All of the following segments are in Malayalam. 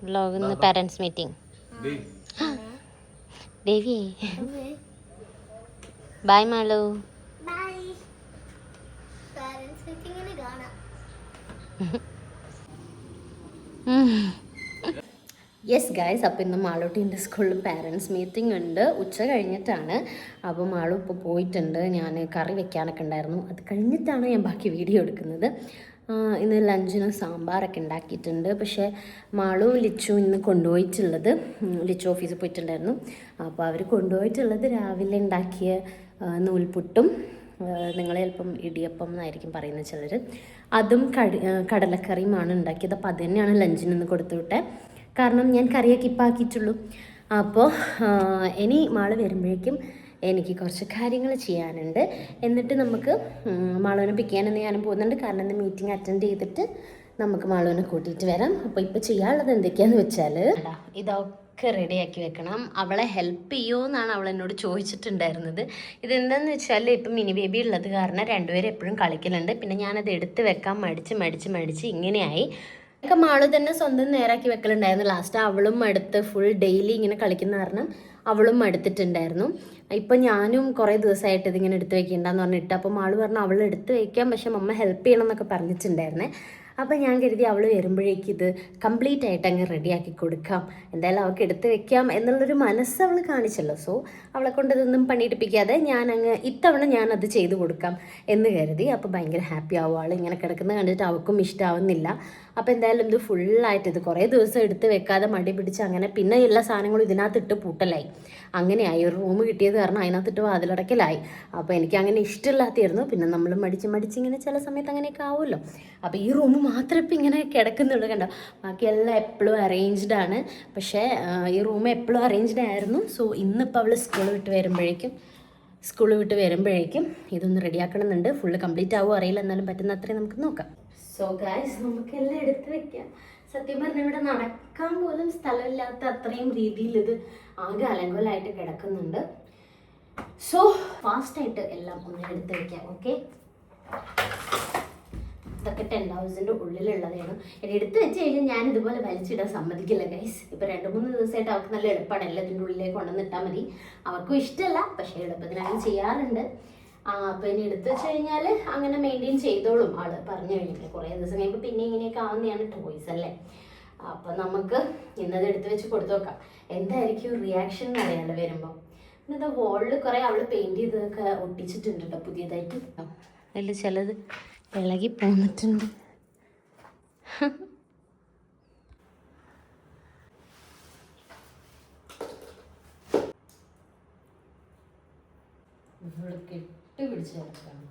വ്ലോഗ് ഇന്ന് parents meeting. Devi bye Malu. Yes guys, അപ്പോൾ ഇന്ന് മാളൂട്ടീൻ്റെ സ്കൂളിൽ പാരൻസ് മീറ്റിംഗ് ഉണ്ട്. ഉച്ച കഴിഞ്ഞിട്ടാണ്. അപ്പോൾ മാളു ഇപ്പോൾ പോയിട്ടുണ്ട്. ഞാൻ കറി വെക്കാനൊക്കെ ഉണ്ടായിരുന്നു, അത് കഴിഞ്ഞിട്ടാണ് ഞാൻ ബാക്കി വീഡിയോ എടുക്കുന്നത്. ഇന്ന് ലഞ്ചിന് സാമ്പാറൊക്കെ ഉണ്ടാക്കിയിട്ടുണ്ട്. പക്ഷേ മാളു ലിച്ചു ഇന്ന് കൊണ്ടുപോയിട്ടുള്ളത്, ലിച്ചു ഓഫീസിൽ പോയിട്ടുണ്ടായിരുന്നു, അപ്പോൾ അവർ കൊണ്ടുപോയിട്ടുള്ളത് രാവിലെ ഉണ്ടാക്കിയ നൂൽപുട്ടും, നിങ്ങൾ ചിലപ്പം ഇടിയപ്പം എന്നായിരിക്കും പറയുന്നത് ചിലർ, അതും കടലക്കറിയുമാണ് ഉണ്ടാക്കിയത്. അപ്പോൾ അത് തന്നെയാണ് ലഞ്ചിന് ഇന്ന് കൊടുത്തു വിട്ടേ. കാരണം ഞാൻ കറിയൊക്കെ ഇപ്പം ആക്കിയിട്ടുള്ളൂ. അപ്പോൾ ഇനി മാള് വരുമ്പോഴേക്കും എനിക്ക് കുറച്ച് കാര്യങ്ങൾ ചെയ്യാനുണ്ട്. എന്നിട്ട് നമുക്ക് മാളുവിനെ പിക്ക് ചെയ്യാനെന്ന് ഞാനും പോകുന്നുണ്ട്. കാരണം ഇന്ന് മീറ്റിംഗ് അറ്റൻഡ് ചെയ്തിട്ട് നമുക്ക് മാളുവിനെ കൂട്ടിയിട്ട് വരാം. അപ്പോൾ ഇപ്പോൾ ചെയ്യാനുള്ളത് എന്തൊക്കെയാണെന്ന് വെച്ചാൽ ഇതൊക്കെ റെഡിയാക്കി വെക്കണം. അവളെ ഹെൽപ്പ് ചെയ്യുമോ എന്നാണ് അവൾ എന്നോട് ചോദിച്ചിട്ടുണ്ടായിരുന്നത്. ഇതെന്താണെന്ന് വെച്ചാൽ ഇപ്പം മിനി ബേബി ഉള്ളത് കാരണം രണ്ടുപേരും എപ്പോഴും കളിക്കലുണ്ട്. പിന്നെ ഞാനത് എടുത്ത് വെക്കാൻ മടിച്ച് ഇങ്ങനെയായി. ഒക്കെ മാളു തന്നെ സ്വന്തം നേരാക്കി വെക്കലുണ്ടായിരുന്നു. ലാസ്റ്റ് അവളും അടുത്ത് ഫുൾ ഡെയിലി ഇങ്ങനെ കളിക്കുന്ന കാരണം അവളും അടുത്തിട്ടുണ്ടായിരുന്നു. ഇപ്പം ഞാനും കുറേ ദിവസമായിട്ട് ഇതിങ്ങനെ എടുത്ത് വെക്കേണ്ടെന്ന് പറഞ്ഞിട്ട്, അപ്പോൾ മാളു പറഞ്ഞു അവൾ എടുത്ത് വയ്ക്കാം, പക്ഷെ മമ്മ ഹെൽപ്പ് ചെയ്യണം എന്നൊക്കെ പറഞ്ഞിട്ടുണ്ടായിരുന്നേ. അപ്പോൾ ഞാൻ കരുതി അവൾ വരുമ്പോഴേക്ക് ഇത് കംപ്ലീറ്റ് ആയിട്ട് അങ്ങ് റെഡിയാക്കി കൊടുക്കാം, എന്തായാലും അവൾക്ക് എടുത്ത് വെക്കാം എന്നുള്ളൊരു മനസ്സ് അവൾ കാണിച്ചല്ലോ. സോ അവളെ കൊണ്ട് ഇതൊന്നും പണിയെടുപ്പിക്കാതെ ഇത്തവണ ഞാനത് ചെയ്ത് കൊടുക്കാം എന്ന് കരുതി. അപ്പോൾ ഭയങ്കര ഹാപ്പി ആവും ആൾ. ഇങ്ങനെ കിടക്കുന്നത് കണ്ടിട്ട് അവൾക്കും ഇഷ്ടമാവുന്നില്ല. അപ്പോൾ എന്തായാലും ഇത് ഫുള്ളായിട്ട് ഇത് കുറേ ദിവസം എടുത്ത് വെക്കാതെ മടി പിടിച്ച് അങ്ങനെ പിന്നെ എല്ലാ സാധനങ്ങളും ഇതിനകത്തിട്ട് പൂട്ടലായി. അങ്ങനെയായി. ഒരു റൂം കിട്ടിയത് കാരണം അതിനകത്തിട്ട് വാതിലടക്കലായി. അപ്പോൾ എനിക്ക് അങ്ങനെ ഇഷ്ടമില്ലാത്തായിരുന്നു. പിന്നെ നമ്മൾ മടിച്ച് ഇങ്ങനെ ചില സമയത്ത് അങ്ങനെയൊക്കെ ആവുമല്ലോ. അപ്പോൾ ഈ റൂം മാത്രമേ ഇപ്പം ഇങ്ങനെ കിടക്കുന്നുള്ളൂ, കണ്ടോ. ബാക്കിയെല്ലാം എപ്പോഴും അറേഞ്ച്ഡ് ആണ്. പക്ഷേ ഈ റൂം എപ്പോഴും അറേഞ്ച്ഡ് ആയിരുന്നു. സോ ഇന്നിപ്പോൾ അവൾ സ്കൂൾ വിട്ട് വരുമ്പോഴേക്കും ഇതൊന്ന് റെഡിയാക്കണമെന്നുണ്ട്. ഫുള്ള് കംപ്ലീറ്റ് ആവുമോ അറിയില്ല, എന്നാലും പറ്റുന്ന അത്രയും നമുക്ക് നോക്കാം. സോ ഗായ്സ്, നമുക്കെല്ലാം എടുത്ത് വെക്കാം. സത്യം പറഞ്ഞാൽ ഇവിടെ നടക്കാൻ പോലും സ്ഥലമില്ലാത്ത അത്രയും രീതിയിൽ ഇത് ആകെ അലങ്കോലമായിട്ട് കിടക്കുന്നുണ്ട്. സോ ഫാസ്റ്റായിട്ട് എല്ലാം ഒന്ന് എടുത്ത് വെക്കാം. ഓക്കെ, ഇതൊക്കെ 10,000 ഉള്ളിലുള്ളതാണ്. ഇനി എടുത്ത് വെച്ച് കഴിഞ്ഞാൽ ഞാൻ ഇതുപോലെ വലിച്ചിടാൻ സമ്മതിക്കില്ല ഗൈസ്. ഇപ്പം 2-3 ദിവസമായിട്ട് അവർക്ക് നല്ല എളുപ്പമാണ്, എല്ലാത്തിൻ്റെ ഉള്ളിലേക്ക് കൊണ്ടുവന്നിട്ടാൽ മതി. അവർക്കും ഇഷ്ടമല്ല, പക്ഷേ എളുപ്പത്തിനങ്ങനെ ചെയ്യാറുണ്ട്. അപ്പോൾ ഇനി എടുത്ത് വെച്ച് കഴിഞ്ഞാൽ അങ്ങനെ മെയിൻറ്റെയിൻ ചെയ്തോളും ആൾ. പറഞ്ഞു കഴിഞ്ഞിട്ട് കുറേ ദിവസം കഴിയുമ്പോൾ പിന്നെ ഇങ്ങനെയൊക്കെ ആവുന്നതാണ് ടോയ്സ് അല്ലേ. അപ്പം നമുക്ക് ഇന്നത് എടുത്ത് വെച്ച് കൊടുത്തു നോക്കാം, എന്തായിരിക്കും റിയാക്ഷൻ എന്ന് അറിയാണ്ട് വരുമ്പോൾ. ഇന്നത്തെ വോളിൽ കുറേ അവൾ പെയിൻറ് ചെയ്തതൊക്കെ ഒട്ടിച്ചിട്ടുണ്ട് കേട്ടോ പുതിയതായിട്ട്. അതിൽ ചിലത് ഇളകി പോന്നിട്ടുണ്ട്. കെട്ടി പിടിച്ച് കിടക്കാണ്.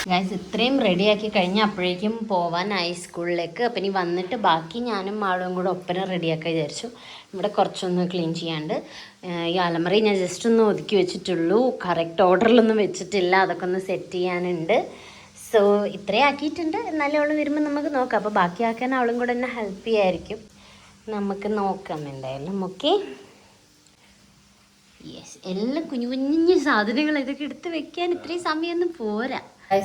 ഗൈസ്, ഇത്രയും റെഡിയാക്കി കഴിഞ്ഞാൽ അപ്പോഴേക്കും പോവാനായി സ്കൂളിലേക്ക്. അപ്പം ഇനി വന്നിട്ട് ബാക്കി ഞാനും മാളും കൂടെ ഒപ്പന റെഡിയാക്കാൻ വിചാരിച്ചു. ഇവിടെ കുറച്ചൊന്ന് ക്ലീൻ ചെയ്യാണ്ട്. ഈ അലമറി ഞാൻ ജസ്റ്റ് ഒന്ന് ഒതുക്കി വെച്ചിട്ടുള്ളൂ, കറക്റ്റ് ഓർഡറിലൊന്നും വെച്ചിട്ടില്ല. അതൊക്കെ ഒന്ന് സെറ്റ് ചെയ്യാനുണ്ട്. സോ ഇത്രയും ആക്കിയിട്ടുണ്ട്. എന്നാലും അവൾ വരുമ്പോൾ നമുക്ക് നോക്കാം. അപ്പോൾ ബാക്കിയാക്കാൻ അവളും കൂടെ എന്നെ ഹെൽപ്പ് ചെയ്യായിരിക്കും. നമുക്ക് നോക്കാം എന്തായാലും. ഓക്കെ, യെസ്, എല്ലാം കുഞ്ഞു സാധനങ്ങൾ ഇതൊക്കെ എടുത്ത് വെക്കാൻ ഇത്രയും സമയമൊന്നും പോരാ.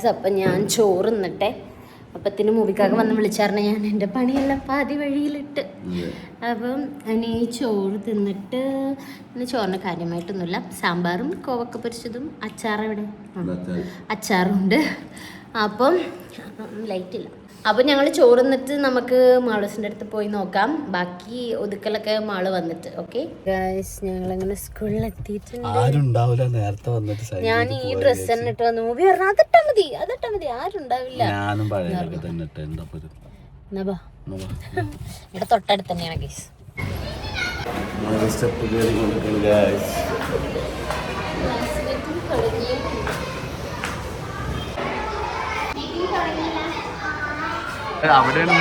അപ്പം ഞാൻ ചോറ് തിന്നിട്ടെ. അപ്പത്തിന് മൂവിക്കാക്ക് വന്ന് വിളിച്ചായിരുന്നു. ഞാൻ എൻ്റെ പണിയെല്ലാം പാതി വഴിയിലിട്ട്. അപ്പം ഇനി ചോറ് തിന്നിട്ട് ഇന്ന് ചോറിന് കാര്യമായിട്ടൊന്നുമില്ല. സാമ്പാറും കോവക്ക പൊരിച്ചതും അച്ചാറുണ്ട്. അപ്പം ലൈറ്റില്ല. അപ്പം ഞങ്ങൾ ചോറ് തിന്നിട്ട് നമുക്ക് മാളൂസിൻ്റെ അടുത്ത് പോയി നോക്കാം. ബാക്കി ഒതുക്കലൊക്കെ മാള് വന്നിട്ട്. ഓക്കെ ഗൈസ്, ഞങ്ങളങ്ങനെ സ്കൂളിൽ എത്തിയിട്ടുണ്ട്. ഞാൻ ഈ ഡ്രസ്സ് തന്നെ ഇട്ട് വന്നു. മൂവി പറഞ്ഞാൽ അതിട്ടാ മതി, ആരുണ്ടാവില്ല. ഇവിടെ തൊട്ടടുത്ത് തന്നെയാണ് ഗൈസ്. അവിടെയാണ്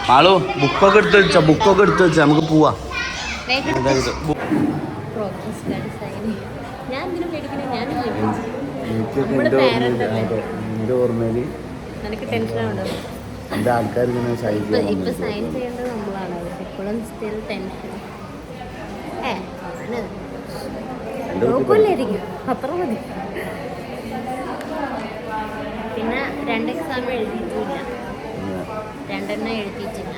മാളു ബുക്കൊക്കെ എടുത്ത് വെച്ചാ നമുക്ക് പോവാ. എന്റെ ഓർമ്മയില് എന്റെ ആൾക്കാർ ഇങ്ങനെ സൈൻ ചെയ്യേണ്ടത് നമ്മളാണ്. ഇപ്പോഴും സ്റ്റിൽ ടെൻഷൻ. അത്ര മതി. പിന്നെ 2 എക്സാം എഴുതിയിട്ടില്ല, 2 എഴുതിയിട്ടില്ല.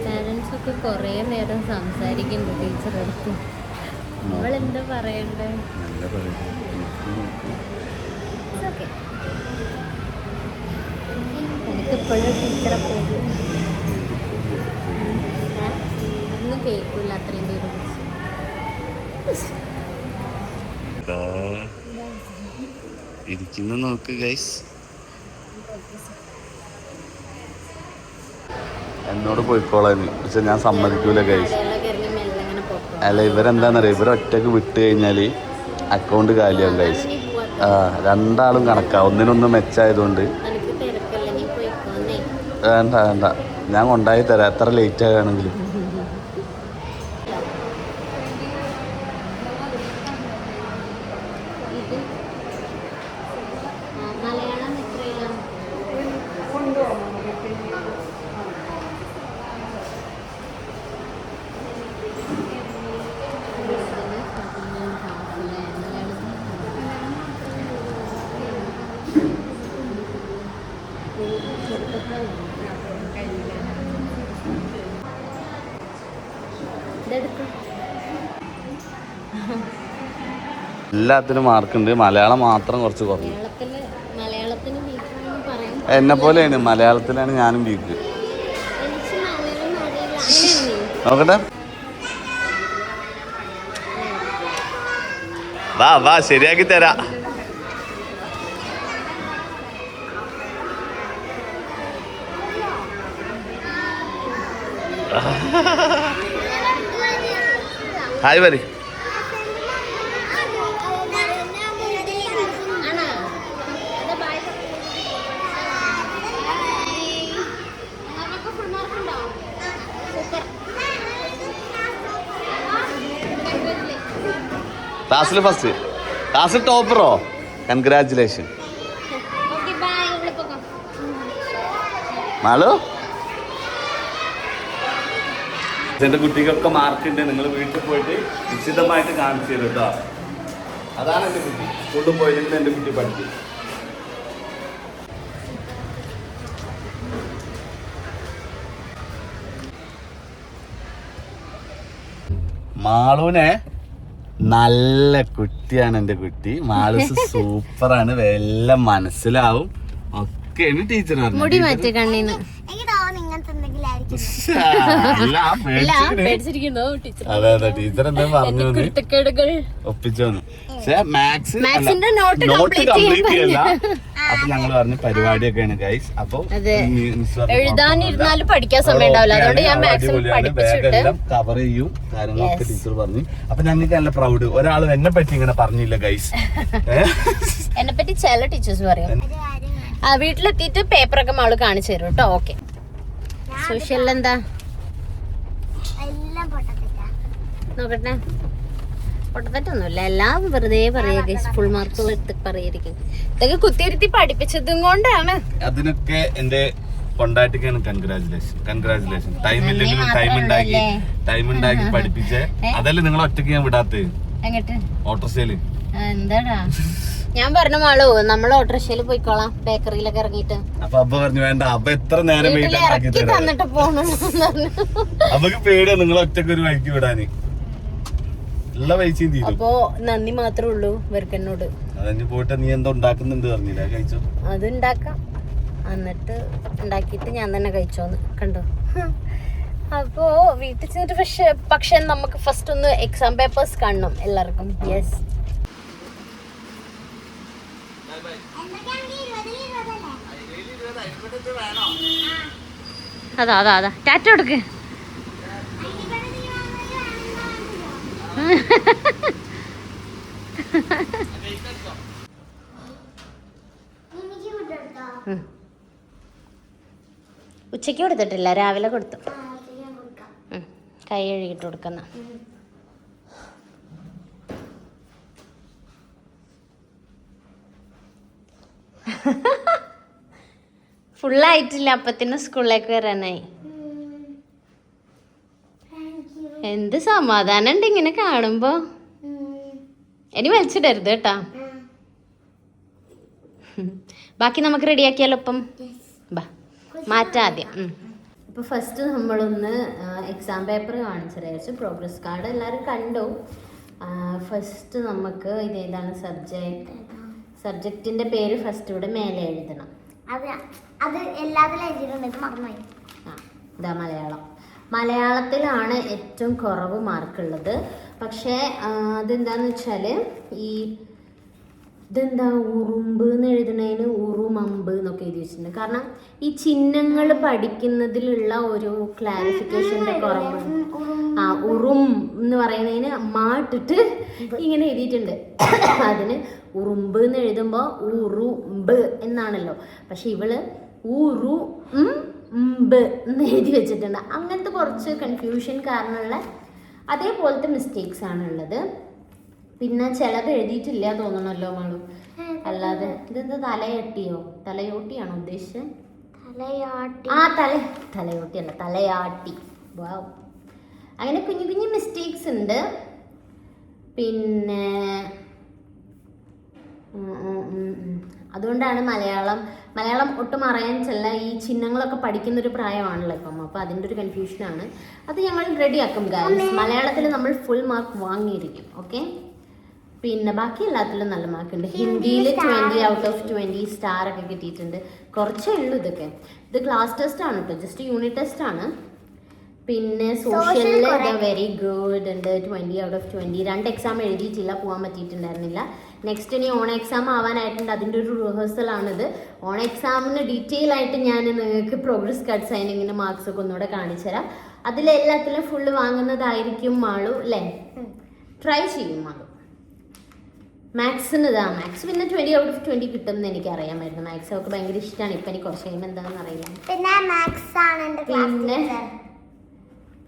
പാരൻസ് ഒക്കെ കുറേ നേരം സംസാരിക്കുന്നു ടീച്ചറെ അടുത്ത്. അവളെന്താ പറയണ്ടേ? എനിക്കിപ്പോഴും ടീച്ചറെ പോകും ഒന്നും കേൾക്കില്ല. അത്രയും പേര് ഇരിക്കുന്ന നോക്ക് ഗൈസ്. എന്നോട് പോയിക്കോളാൻ, പക്ഷെ ഞാൻ സമ്മതിക്കൂല ഗൈസ്. അല്ല ഇവരെന്താണെന്നറിയാം, ഇവരൊറ്റക്ക് വിട്ട് കഴിഞ്ഞാൽ അക്കൗണ്ട് കാലിയാവും ഗൈസ്. രണ്ടാളും കണക്കാ, ഒന്നിനൊന്നും മെച്ചായതുകൊണ്ട് വേണ്ട വേണ്ട, ഞാൻ കൊണ്ടായി തരാം എത്ര ലേറ്റ് ആവുകയാണെങ്കിലും. എല്ലാത്തിനും മാർക്കുണ്ട്, മലയാളം മാത്രം കുറച്ച് കുറഞ്ഞു. എന്നെ പോലെയാണ്, മലയാളത്തിലാണ് ഞാനും വീക്ക്. നോക്കട്ടെ, വാ വാ ശരിയാക്കി തരാ. ഹായ് വരി. ക്ലാസ്സിൽ ഫസ്റ്റ്, ക്ലാസ്സിൽ ടോപ്പറോ? കൺഗ്രാറ്റുലേഷൻ മാളു. എൻ്റെ കുട്ടികൾക്ക് മാർക്കുണ്ട്, നിങ്ങൾ വീട്ടിൽ പോയിട്ട് വിശദമായിട്ട് കാണിച്ചു തരും കേട്ടോ. അതാണ് എൻ്റെ കുട്ടി, സ്കൂളിൽ പോയില്ലെങ്കിൽ എൻ്റെ കുട്ടി പഠിക്കും. മാളൂനെ നല്ല കുട്ടിയാണ് എൻ്റെ കുട്ടി. മാളൂസ് സൂപ്പറാണ്, എല്ലാം മനസ്സിലാവും ഒക്കെയാണ് ടീച്ചർ പറഞ്ഞു. അതെ അതെ, ടീച്ചർ എന്താ പറഞ്ഞു ഒപ്പിച്ചോന്ന്. പക്ഷെ മാത്സിന്റെ നോട്ട് കംപ്ലീറ്റ് ചെയ്യല്ല. അപ്പൊ ഞങ്ങൾ പറഞ്ഞു പരിപാടിയൊക്കെയാണ് ഗൈസ്. അപ്പൊ എഴുതാനിരുന്നാലും പഠിക്കാൻ സമയം ഉണ്ടാവില്ല, അതുകൊണ്ട് ഞാൻ മാക്സിമം പഠിപ്പിച്ചിട്ട് കവർ ചെയ്യും കാര്യങ്ങളൊക്കെ ടീച്ചർ പറഞ്ഞു. അപ്പൊ ഞങ്ങൾക്ക് നല്ല പ്രൗഡ്, ഒരാളും എന്നെ പറ്റി ഇങ്ങനെ പറഞ്ഞില്ല ഗൈസ്. എന്നെ പറ്റി ചില ടീച്ചേഴ്സ് പറയും. വീട്ടിലെത്തിയിട്ട് പേപ്പറൊക്കെ മാള് കാണിച്ചു തരും കേട്ടോ. ഓക്കെ, സോഷ്യൽ എന്താ നോക്കട്ടെ? പൊട്ടത്തൊന്നുമില്ല, എല്ലാം വെറുതെ പറയുക, ഫുൾ മാർക്ക് എടുത്ത് പറയായിരിക്കും. ഇതൊക്കെ കുത്തിയിരുത്തി പഠിപ്പിച്ചതും കൊണ്ടാണ്. അതിനൊക്കെ എന്റെ കൊണ്ടാട്ടിക്കാണ് കൺഗ്രാജുലേഷൻ. ടൈം ഇല്ലെങ്കിലും ടൈം ഉണ്ടാക്കി പഠിപ്പിച്ചേ. അതല്ലേ നിങ്ങൾ ഒറ്റയ്ക്ക് ഞാൻ വിടാത്തത് ഓട്ടോറിക്ഷയില്. എന്താടാ ഞാൻ പറഞ്ഞ മാളോ, നമ്മൾ ഓട്ടോറിക്ഷയിൽ പോയിക്കോളാം, ബേക്കറിയിലൊക്കെ ഇറങ്ങിയിട്ട്. അപ്പൊ അബ്ബ പറഞ്ഞു വേണ്ട, അബ്ബ എത്ര നേരം തന്നിട്ട് പോണു. അമ്മക്ക് പേടിയാ നിങ്ങൾ ഒറ്റക്ക് ഒരു വഴിക്ക് വിടാന്. എല്ലാ പൈസയും തീരും. അപ്പൊ നന്ദി മാത്രമേ ഉള്ളൂ ഇവർക്കെന്നോട്. അതഞ്ഞ് പോയിട്ട് നീ എന്താ ഉണ്ടാക്കുന്നുണ്ട് പറഞ്ഞില്ല, കഴിച്ചോ? അത് ഉണ്ടാക്കാം, എന്നിട്ട് ഉണ്ടാക്കിയിട്ട് ഞാൻ തന്നെ കഴിച്ചോന്ന് കണ്ടോ. അപ്പോ വീട്ടിൽ ചെന്നിട്ട് പക്ഷെ നമുക്ക് ഫസ്റ്റ് ഒന്ന് എക്സാം പേപ്പേഴ്സ് കാണണം എല്ലാവർക്കും. യെസ്, അതാ അതാ അതാ ടാറ്റ കൊടുക്ക്. ഉച്ചയ്ക്ക് കൊടുത്തിട്ടില്ല, രാവിലെ കൊടുത്തു. കൈ കഴുകിയിട്ട് കൊടുക്കുന്ന. ഫുള്ളായിട്ടില്ല, അപ്പത്തിന് സ്കൂളിലേക്ക് വരാനായി. എന്ത് സമാധാനം ഉണ്ട് ഇങ്ങനെ കാണുമ്പോ. ഇനി വലിച്ചിടരുത് കേട്ടാ. ബാക്കി നമുക്ക് റെഡിയാക്കിയാലോ ഇപ്പം. ബാ മാറ്റാം ആദ്യം. ഇപ്പൊ ഫസ്റ്റ് നമ്മളൊന്ന് എക്സാം പേപ്പർ കാണിച്ചു. പ്രോഗ്രസ് കാർഡ് എല്ലാവരും കണ്ടു. ഫസ്റ്റ് നമുക്ക് ഇതേതാണ് സബ്ജക്റ്റിന്റെ പേര് ഫസ്റ്റ് ഇവിടെ മേലെ എഴുതണം. അത് എല്ലാത്തിലും എഴുതിയിട്ടുണ്ട്, മറന്നുപോയി. ഇതാ മലയാളത്തിലാണ് ഏറ്റവും കുറവ് മാർക്കുള്ളത്. പക്ഷേ അതെന്താന്ന് വെച്ചാല് ഇതെന്താ ഉറുമ്പ് എന്ന് എഴുതണതിന് ഉറുമമ്പ് എന്നൊക്കെ എഴുതി വെച്ചിട്ടുണ്ട്. കാരണം ഈ ചിഹ്നങ്ങൾ പഠിക്കുന്നതിലുള്ള ഒരു ക്ലാരിഫിക്കേഷന്റെ കുറവ്. ഉറും എന്ന് പറയുന്നതിന് മാട്ടിട്ട് ഇങ്ങനെ എഴുതിയിട്ടുണ്ട്. അതിന് ഉറുമ്പ് എന്ന് എഴുതുമ്പോൾ ഉറുമ്പ് എന്നാണല്ലോ. പക്ഷെ ഇവള് ഉറുമ്പ് എന്ന് എഴുതി വെച്ചിട്ടുണ്ട്. അങ്ങനത്തെ കുറച്ച് കൺഫ്യൂഷൻ കാരണമുള്ള അതേപോലത്തെ മിസ്റ്റേക്സ് ആണുള്ളത്. പിന്നെ ചിലത് എഴുതിയിട്ടില്ല തോന്നണല്ലോ മാളു. അല്ലാതെ ഇതെന്താ തലയോട്ടിയാണോ ഉദ്ദേശിച്ചത്? തലയോട്ടിയല്ല, തലയാട്ടി. വാവ്. അങ്ങനെ കുഞ്ഞു കുഞ്ഞു മിസ്റ്റേക്സ് ഉണ്ട്. പിന്നെ അതുകൊണ്ടാണ് മലയാളം ഒട്ടും അറിയാൻ ചില ഈ ചിഹ്നങ്ങളൊക്കെ പഠിക്കുന്നൊരു പ്രായമാണല്ലോ ഇപ്പം. അപ്പോൾ അതിൻ്റെ ഒരു കൺഫ്യൂഷനാണ്. അത് ഞങ്ങൾ റെഡിയാക്കും ഗൈസ്. മലയാളത്തിൽ നമ്മൾ ഫുൾ മാർക്ക് വാങ്ങിയിരിക്കും. ഓക്കെ. പിന്നെ ബാക്കി എല്ലാത്തിലും നല്ല മാർക്കുണ്ട്. ഹിന്ദിയിൽ 20 ഔട്ട് ഓഫ് 20 സ്റ്റാർ ഒക്കെ കിട്ടിയിട്ടുണ്ട്. കുറച്ചേ ഉള്ളൂ ഇതൊക്കെ. ഇത് ക്ലാസ് ടെസ്റ്റ് ആണ് കേട്ടോ, ജസ്റ്റ് യൂണിറ്റ് ടെസ്റ്റ് ആണ്. പിന്നെ സോഷ്യലിൽ വെരി ഗുഡ് ഉണ്ട്, 20 ഔട്ട് ഓഫ് 20. 2 എക്സാം എഴുതിയിട്ടില്ല, പോകാൻ പറ്റിയിട്ടുണ്ടായിരുന്നില്ല. നെക്സ്റ്റ് ഇനി ഓൺ എക്സാം ആവാനായിട്ടുണ്ട്, അതിൻ്റെ ഒരു റിഹേഴ്സൽ ആണിത്. ഓൺ എക്സാമിന് ഡീറ്റെയിൽ ആയിട്ട് ഞാൻ നിങ്ങൾക്ക് പ്രോഗ്രസ് കാർഡ് സൈനിങ്ങിൻ്റെ മാർക്സ് ഒക്കെ ഒന്നുകൂടെ കാണിച്ചു തരാം. അതിലെല്ലാത്തിലും ഫുള്ള് വാങ്ങുന്നതായിരിക്കും മാളു അല്ലേ? ട്രൈ ചെയ്യും മാളു. മാത്സിന് മാത്സ് പിന്നെ 20 ഔട്ട് ഓഫ് 20 കിട്ടുമെന്ന് എനിക്ക് അറിയാമായിരുന്നു. മാത്സ് ഒക്കെ ഭയങ്കര ഇഷ്ടമാണ്. ഇപ്പം എനിക്ക് കുറച്ച് കഴിയുമ്പോൾ എന്താണെന്ന് അറിയില്ല.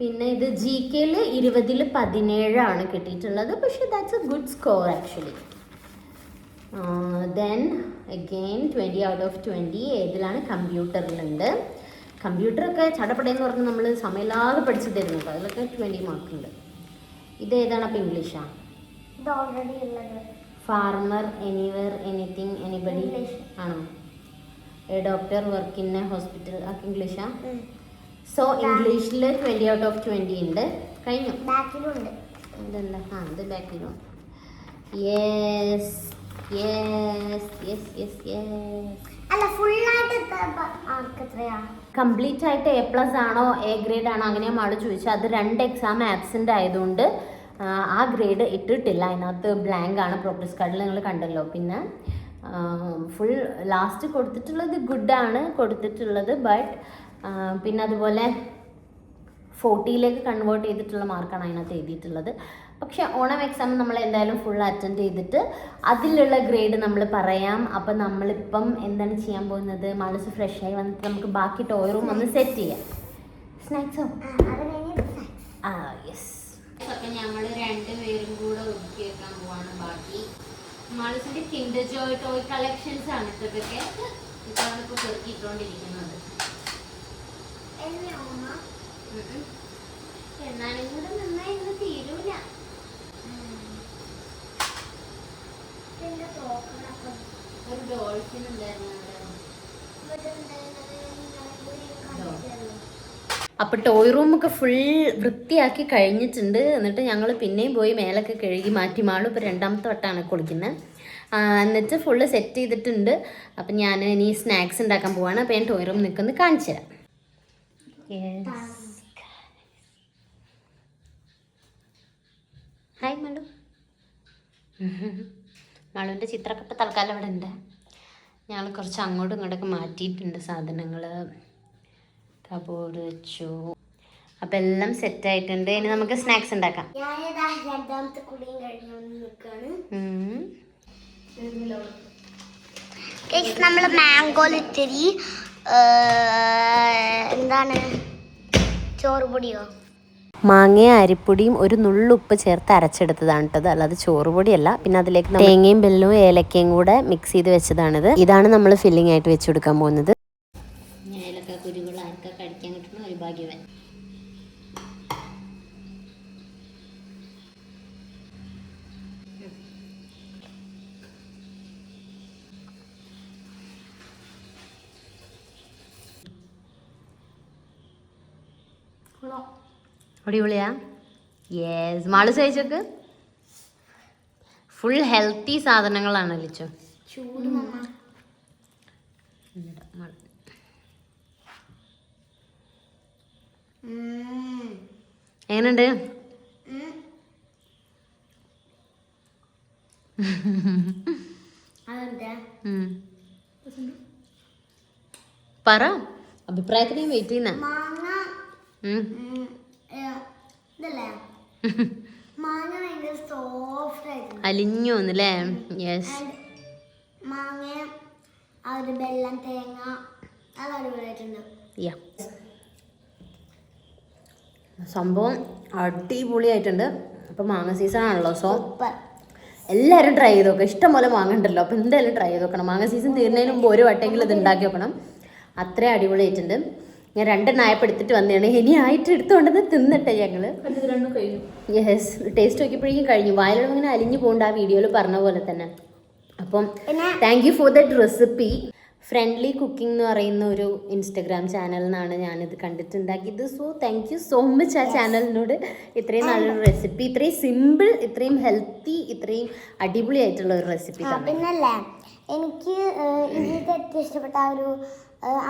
പിന്നെ ഇത് GK-യിൽ 20-ൽ 17 കിട്ടിയിട്ടുള്ളത്. പക്ഷേ that's A good score actually. Then again 20 out of 20 ഏതിലാണ്? കമ്പ്യൂട്ടറിലുണ്ട്. കമ്പ്യൂട്ടറൊക്കെ ചടപടയെന്ന് പറഞ്ഞ് നമ്മൾ സമയമില്ലാതെ പഠിച്ചു തരുന്നു. അതിലൊക്കെ 20 മാർക്കുണ്ട്. ഇത് ഏതാണ്? അപ്പം ഇംഗ്ലീഷാണ്. ഫാർമർ, എനിവർ, എനിത്തിങ്, എനിബഡി ആണോ? A doctor, work in A hospital, ഒക്കെ ഇംഗ്ലീഷാ. സോ ഇംഗ്ലീഷിൽ 20 ഔട്ട് ഓഫ് 20 ഉണ്ട്. കഴിഞ്ഞു. ഇതല്ല, ഇത് ബാക്കിലും. Yes yes yes yes yes. Complete ആയിട്ട് A+ ആണോ A ഗ്രേഡ് ആണോ അങ്ങനെയാ മാള് ചോദിച്ചാൽ. അത് 2 എക്സാം ആബ്സെൻ്റ് ആയതുകൊണ്ട് ആ ഗ്രേഡ് ഇട്ടിട്ടില്ല. അതിനകത്ത് ബ്ലാങ്ക് ആണ്. പ്രോഗ്രസ് കാർഡിൽ നിങ്ങൾ കണ്ടല്ലോ. പിന്നെ ഫുൾ ലാസ്റ്റ് കൊടുത്തിട്ടുള്ളത് ഗുഡാണ് കൊടുത്തിട്ടുള്ളത്. ബട്ട് പിന്നെ അതുപോലെ 40-ലേക്ക് കൺവേർട്ട് ചെയ്തിട്ടുള്ള മാർക്കാണ് അതിനകത്ത് എഴുതിയിട്ടുള്ളത്. പക്ഷെ ഓണം എക്സാം നമ്മൾ എന്തായാലും ഫുൾ അറ്റൻഡ് ചെയ്തിട്ട് അതിലുള്ള ഗ്രേഡ് നമ്മൾ പറയാം. അപ്പം നമ്മളിപ്പം എന്താണ് ചെയ്യാൻ പോകുന്നത്? മനസ്സ് ഫ്രഷായി വന്നിട്ട് നമുക്ക് ബാക്കി ടോയ് റൂം ഒന്ന് സെറ്റ് ചെയ്യാം. സ്നാക്സോ? യെസ്. അപ്പം ഞങ്ങൾ 2 പേരും കൂടെ ഒതുക്കി വെക്കാൻ പോവാണ് ബാക്കി. മാളസിൻ്റെ കിൻഡർ ജോയ് ടോയ് കളക്ഷൻസ് ആണ് ഇതൊക്കെ. ഇതാണ് ഇപ്പോൾ പെറുക്കിയിട്ടുകൊണ്ടിരിക്കുന്നത്. എന്നാലും കൂടെ നന്നായി ഇന്ന് തീരൂല. ഒരു ഡോൾഫിൻ ഉണ്ടായിരുന്നു. അപ്പോൾ ടോയ് റൂമൊക്കെ ഫുൾ വൃത്തിയാക്കി കഴിഞ്ഞിട്ടുണ്ട്. എന്നിട്ട് ഞങ്ങൾ പിന്നെയും പോയി മേലൊക്കെ കഴുകി മാറ്റി. മാളും ഇപ്പോൾ 2ാമത്തെ വട്ടമാണ് കുളിക്കുന്നത്. എന്നിട്ട് ഫുള്ള് സെറ്റ് ചെയ്തിട്ടുണ്ട്. അപ്പം ഞാൻ ഇനി സ്നാക്സ് ഉണ്ടാക്കാൻ പോവാണ്. അപ്പോൾ ഞാൻ ടോയ് റൂം നിൽക്കുന്നത് കാണിച്ചു തരാം. ഹായ് മാളു. മാളുവിൻ്റെ ചിത്രമൊക്കെ ഇപ്പോൾ തൽക്കാലം ഇവിടെ ഉണ്ട്. ഞങ്ങൾ കുറച്ച് അങ്ങോട്ടും ഇങ്ങോട്ടൊക്കെ മാറ്റിയിട്ടുണ്ട് സാധനങ്ങൾ. കബോർഡ് വെച്ചു. അപ്പം എല്ലാം സെറ്റ് ആയിട്ടുണ്ട്. ഇനി നമുക്ക് സ്നാക്സ് ഉണ്ടാക്കാം. ഞാനിതാ രണ്ടാമത്തെ കുളിയും കഴിഞ്ഞു നിൽക്കാണ്. നമ്മള് മാംഗോ ലിറ്ററി എന്താണ് ചോറ് പൊടിയോ മാങ്ങയും അരിപ്പൊടിയും ഒരു നുള്ളുപ്പ് ചേർത്ത് അരച്ചെടുത്തതാണ് കേട്ടത്, അല്ലാതെ ചോറ് പൊടിയല്ല. പിന്നെ അതിലേക്ക് തേങ്ങയും ബെല്ലവും ഏലക്കയും കൂടെ മിക്സ് ചെയ്ത് വെച്ചതാണിത്. ഇതാണ് നമ്മൾ ഫില്ലിംഗ് ആയിട്ട് വെച്ച് കൊടുക്കാൻ പോകുന്നത്. ഏലക്ക കുരുകൾ ആർക്കൊക്കെ കഴിക്കാൻ കിട്ടുന്ന ഒരു ഭാഗ്യവൻ. അടിപൊളിയാ? യെസ്. മാള് കഴിച്ചോക്ക്. ഫുൾ ഹെൽത്തി സാധനങ്ങളാണ് ലിച്ചോ. ചൂട് മമ്മ. എങ്ങനെയുണ്ട്? പറ അഭിപ്രായത്തിന് വെയിറ്റ് ചെയ്യുന്ന. മാങ്ങ ഭയങ്കര സോഫ്റ്റ് ആയിരുന്നു, അലിഞ്ഞു വന്നല്ലേ? യെസ്. മാങ്ങ ആ ഒരു വെള്ളം തേങ്ങ അത് അടിപൊളിയായിട്ടുണ്ട്. സംഭവം അടിപൊളിയായിട്ടുണ്ട്. അപ്പം മാങ്ങ സീസൺ ആണല്ലോ, സോ എല്ലാവരും ട്രൈ ചെയ്ത് നോക്കാം. ഇഷ്ടം പോലെ മാങ്ങ ഉണ്ടല്ലോ, അപ്പം എന്തായാലും ട്രൈ ചെയ്ത് നോക്കണം. മാങ്ങ സീസൺ തീർന്നതിന് മുമ്പ് ഒരു വട്ടെങ്കിലും ഇത് ഉണ്ടാക്കി നോക്കണം. അത്രയും അടിപൊളിയായിട്ടുണ്ട്. ഞാൻ 2 നായപ്പ് എടുത്തിട്ട് വന്നതാണ്. ഇനി ആയിട്ട് എടുത്തുകൊണ്ടത് തിന്നിട്ടെ ഞങ്ങൾ. യെസ്. ടേസ്റ്റ് നോക്കിയപ്പോഴേക്കും കഴിഞ്ഞു. വായിലുള്ള ഇങ്ങനെ അലിഞ്ഞു പോകണ്ട, ആ വീഡിയോയിൽ പറഞ്ഞ പോലെ തന്നെ. അപ്പം thank you for that recipe. Friendly cooking എന്ന് പറയുന്ന ഒരു ഇൻസ്റ്റഗ്രാം ചാനലിൽ നിന്നാണ് ഞാനിത് കണ്ടിട്ടുണ്ടാക്കിയത്. So thank you so much ആ ചാനലിനോട്. ഇത്രയും നല്ലൊരു റെസിപ്പി, ഇത്രയും സിമ്പിൾ, ഇത്രയും ഹെൽത്തി, ഇത്രയും അടിപൊളിയായിട്ടുള്ള ഒരു റെസിപ്പി. പിന്നല്ലേ എനിക്ക് ഇതിൽ ഏറ്റവും ഇഷ്ടപ്പെട്ട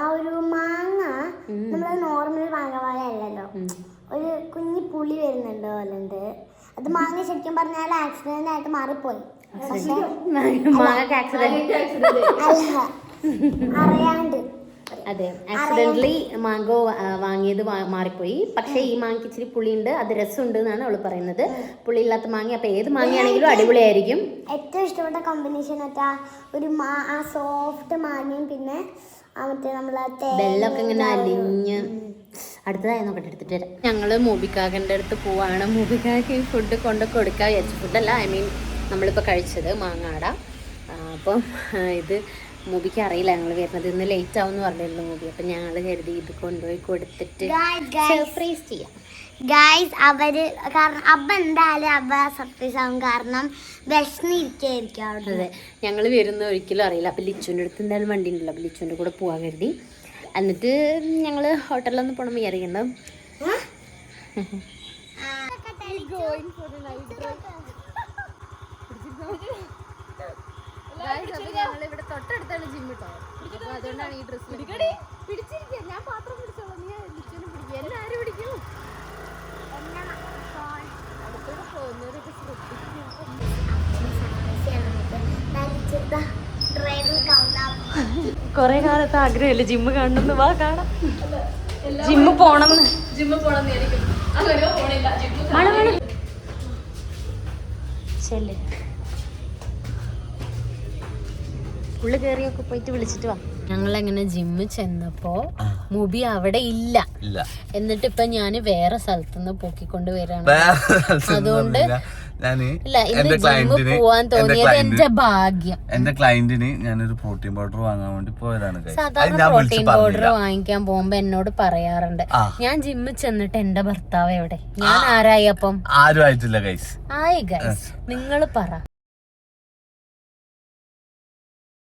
ആ ഒരു മാങ്ങ നമ്മൾ നോർമൽ മാങ്ങ പോലെ അല്ലല്ലോ, ഒരു കുഞ്ഞി പുളി വരുന്നുണ്ട് പോലുണ്ട്. അത് മാങ്ങ ശരിക്കും പറഞ്ഞാൽ ആക്സിഡന്റ് ആയിട്ട് മാറിപ്പോയി. അറിയാണ്ട് അതെ, ആക്സിഡന്റലി മാംഗോ വാങ്ങിയത് മാറിപ്പോയി. പക്ഷേ ഈ മാങ്ങയ്ക്ക് ഇച്ചിരി പുളിയുണ്ട്, അത് രസമുണ്ട് എന്നാണ് അവള് പറയുന്നത്. പുളിയില്ലാത്ത മാങ്ങ. അപ്പൊ ഏത് മാങ്ങയാണെങ്കിലും അടിപൊളിയായിരിക്കും. ഏറ്റവും ഇഷ്ടപ്പെട്ട കോമ്പിനേഷൻ ഒരു ആ സോഫ്റ്റ് മാങ്ങയും പിന്നെ മറ്റേ നമ്മളെ വെള്ളമൊക്കെ ഇങ്ങനെ അലിഞ്ഞ്. അടുത്തതായി നോക്കട്ടെ, എടുത്തിട്ട് വരാം. ഞങ്ങള് മൂബിക്കാകൻ്റെ അടുത്ത് പോവാണ്. മൂബിക്കാക്ക് ഫുഡ് കൊണ്ട് കൊടുക്കാൻ വിചാരിച്ചു. ഫുഡല്ല, ഐ മീൻ നമ്മളിപ്പോൾ കഴിച്ചത് മാങ്ങാട. അപ്പം ഇത് മൂബിക്ക് അറിയില്ല ഞങ്ങൾ വരുന്നത്. ഇന്ന് ലേറ്റ് ആവുമെന്ന് പറഞ്ഞിരുന്നു മൂബി. അപ്പം ഞങ്ങൾ കരുതി ഇത് കൊണ്ടുപോയി കൊടുത്തിട്ട് സർപ്രൈസ് ചെയ്യാം. ഗായ്സ് കാരണം അബ്ബ എന്തായാലും അബ്ബ സർപ്രൈസ് ആവും, കാരണം വിഷമിരിക്കായിരിക്കും അവിടെ. അതെ, ഞങ്ങൾ വരുന്ന ഒരിക്കലും അറിയില്ല. അപ്പം ലിച്ചുവിൻ്റെ അടുത്ത് എന്തായാലും വണ്ടി ഉണ്ടല്ലോ, അപ്പം ലിച്ചുവിൻ്റെ കൂടെ പോകാൻ കരുതി. എന്നിട്ട് ഞങ്ങൾ ഹോട്ടലിലൊന്നും പോകണം വിചാരിക്കുന്നത്. ഞങ്ങളിവിടെ തൊട്ടടുത്താണ് ജിം കേട്ടോ, അപ്പോൾ അതുകൊണ്ടാണ് ഈ ഡ്രസ്സ് പിടിച്ചിരിക്കുക. ഞാൻ പാത്രം പിടിച്ചോളാം, നീ ലിച്ചുവിനെ പിടിക്കുക. എല്ലാവരും പിടിക്കും. അടുത്തോടെ പോകുന്നവരൊക്കെ കൊറേ കാലത്ത് ആഗ്രഹമല്ലേ ജിമ്മ് കാണണമെന്ന്. വാ കാണാം, ജിമ്മ് പോണെന്ന്. ശരി, ഉള്ളു കയറിയൊക്കെ പോയിട്ട് വിളിച്ചിട്ട് വാ. ഞങ്ങളെങ്ങനെ ജിമ്മിൽ ചെന്നപ്പോ മുബി അവിടെ ഇല്ല. എന്നിട്ട് ഇപ്പൊ ഞാന് വേറെ സ്ഥലത്തുനിന്ന് പൊക്കിക്കൊണ്ട് വരാണ്. അതുകൊണ്ട് ഇല്ല, ഇന്ന് ജിമ്മിൽ പോവാൻ തോന്നിയത് എന്റെ ഭാഗ്യം. എന്റെ ക്ലയന്റിന് ഞാനൊരു പ്രോട്ടീൻ പൗഡർ വാങ്ങാൻ വേണ്ടി പോയതാണ്. സാധാരണ പ്രോട്ടീൻ പൗഡർ വാങ്ങിക്കാൻ പോകുമ്പോ എന്നോട് പറയാറുണ്ട്, ഞാൻ ജിമ്മിൽ ചെന്നിട്ട് എന്റെ ഭർത്താവ് എവിടെ, ഞാൻ ആരായി? അപ്പം ആരും ആയിട്ടില്ല ഗൈസ്. ആയി ഗൈസ്, നിങ്ങൾ പറ.